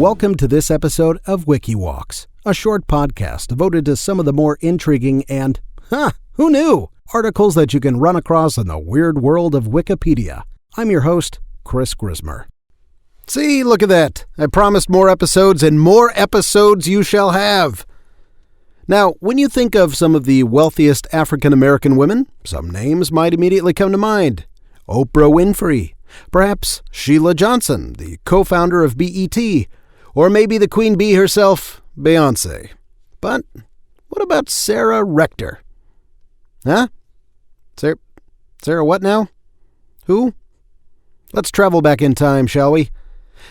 Welcome to this episode of Wiki Walks, a short podcast devoted to some of the more intriguing and, who knew, articles that you can run across in the weird world of Wikipedia. I'm your host, Chris Grismer. See, look at that. I promised more episodes, and more episodes you shall have. Now, when you think of some of the wealthiest African-American women, some names might immediately come to mind. Oprah Winfrey, perhaps Sheila Johnson, the co-founder of BET, or maybe the Queen Bee herself, Beyoncé. But what about Sarah Rector? Huh? Sarah what now? Who? Let's travel back in time, shall we?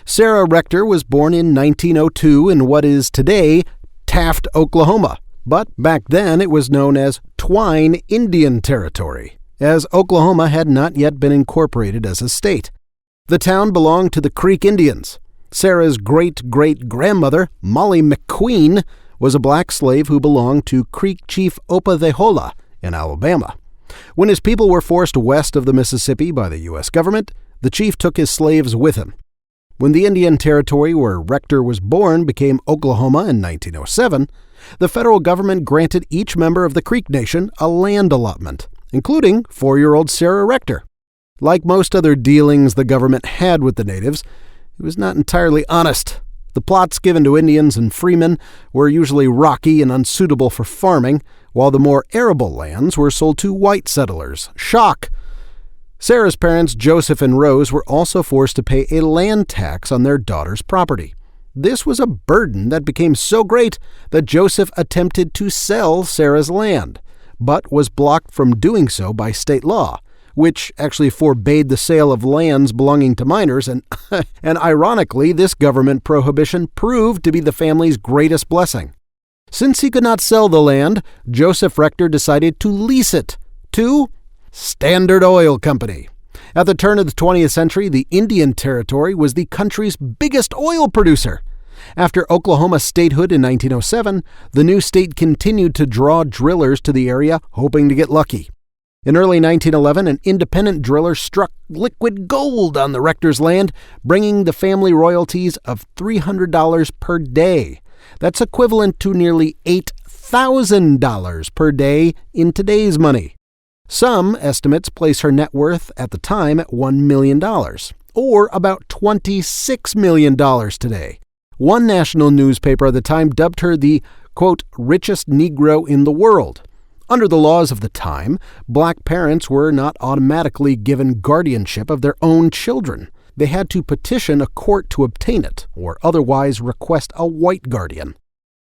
Sarah Rector was born in 1902 in what is today Taft, Oklahoma, but back then it was known as Twine Indian Territory, as Oklahoma had not yet been incorporated as a state. The town belonged to the Creek Indians. Sarah's great-great-grandmother, Molly McQueen, was a black slave who belonged to Creek Chief Opadehola in Alabama. When his people were forced west of the Mississippi by the U.S. government, the chief took his slaves with him. When the Indian Territory where Rector was born became Oklahoma in 1907, the federal government granted each member of the Creek Nation a land allotment, including 4-year-old Sarah Rector. Like most other dealings the government had with the natives, it was not entirely honest. The plots given to Indians and freemen were usually rocky and unsuitable for farming, while the more arable lands were sold to white settlers. Shock! Sarah's parents, Joseph and Rose, were also forced to pay a land tax on their daughter's property. This was a burden that became so great that Joseph attempted to sell Sarah's land, but was blocked from doing so by state law, which actually forbade the sale of lands belonging to minors, and ironically, this government prohibition proved to be the family's greatest blessing. Since he could not sell the land, Joseph Rector decided to lease it to Standard Oil Company. At the turn of the 20th century, the Indian Territory was the country's biggest oil producer. After Oklahoma's statehood in 1907, the new state continued to draw drillers to the area, hoping to get lucky. In early 1911, an independent driller struck liquid gold on the Rector's land, bringing the family royalties of $300 per day. That's equivalent to nearly $8,000 per day in today's money. Some estimates place her net worth at the time at $1 million, or about $26 million today. One national newspaper at the time dubbed her the, quote, richest Negro in the world. Under the laws of the time, black parents were not automatically given guardianship of their own children. They had to petition a court to obtain it, or otherwise request a white guardian.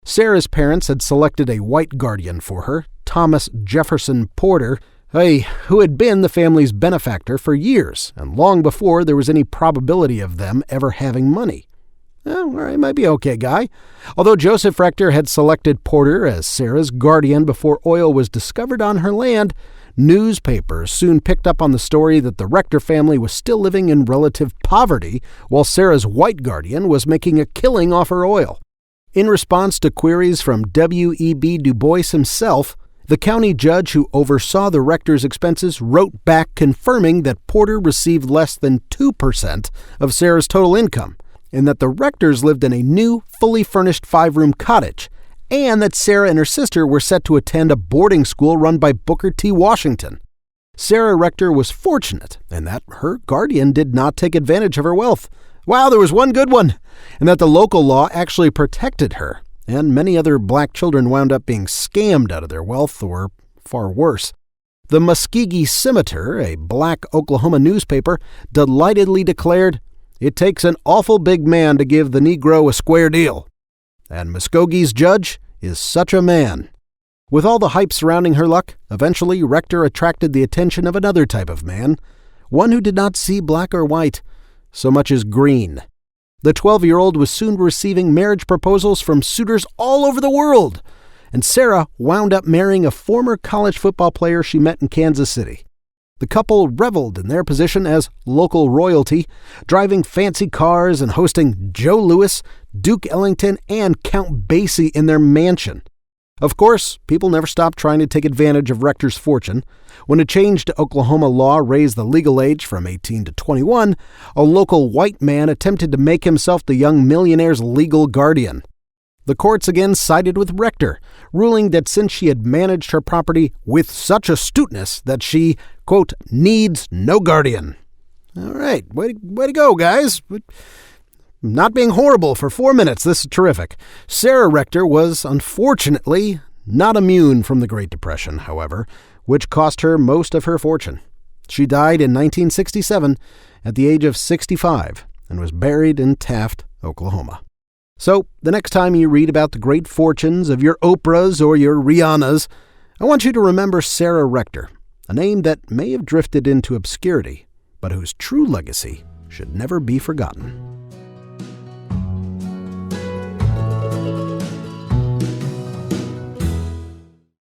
Sarah's parents had selected a white guardian for her, Thomas Jefferson Porter, who had been the family's benefactor for years, and long before there was any probability of them ever having money. All right, might be okay, guy. Although Joseph Rector had selected Porter as Sarah's guardian before oil was discovered on her land, newspapers soon picked up on the story that the Rector family was still living in relative poverty while Sarah's white guardian was making a killing off her oil. In response to queries from W.E.B. Du Bois himself, the county judge who oversaw the Rector's expenses wrote back confirming that Porter received less than 2% of Sarah's total income, and that the Rectors lived in a new, fully furnished 5-room cottage, and that Sarah and her sister were set to attend a boarding school run by Booker T. Washington. Sarah Rector was fortunate in that her guardian did not take advantage of her wealth. Wow, there was one good one! And that the local law actually protected her, and many other black children wound up being scammed out of their wealth, or far worse. The Muskogee Scimitar, a black Oklahoma newspaper, delightedly declared, "It takes an awful big man to give the Negro a square deal. And Muskogee's judge is such a man." With all the hype surrounding her luck, eventually Rector attracted the attention of another type of man, one who did not see black or white, so much as green. The 12-year-old was soon receiving marriage proposals from suitors all over the world, and Sarah wound up marrying a former college football player she met in Kansas City. The couple reveled in their position as local royalty, driving fancy cars and hosting Joe Louis, Duke Ellington, and Count Basie in their mansion. Of course, people never stopped trying to take advantage of Rector's fortune. When a change to Oklahoma law raised the legal age from 18 to 21, a local white man attempted to make himself the young millionaire's legal guardian. The courts again sided with Rector, ruling that since she had managed her property with such astuteness that she, quote, needs no guardian. All right, way to go, guys. Not being horrible for 4 minutes. This is terrific. Sarah Rector was, unfortunately, not immune from the Great Depression, however, which cost her most of her fortune. She died in 1967 at the age of 65 and was buried in Taft, Oklahoma. So, the next time you read about the great fortunes of your Oprahs or your Rihannas, I want you to remember Sarah Rector, a name that may have drifted into obscurity, but whose true legacy should never be forgotten.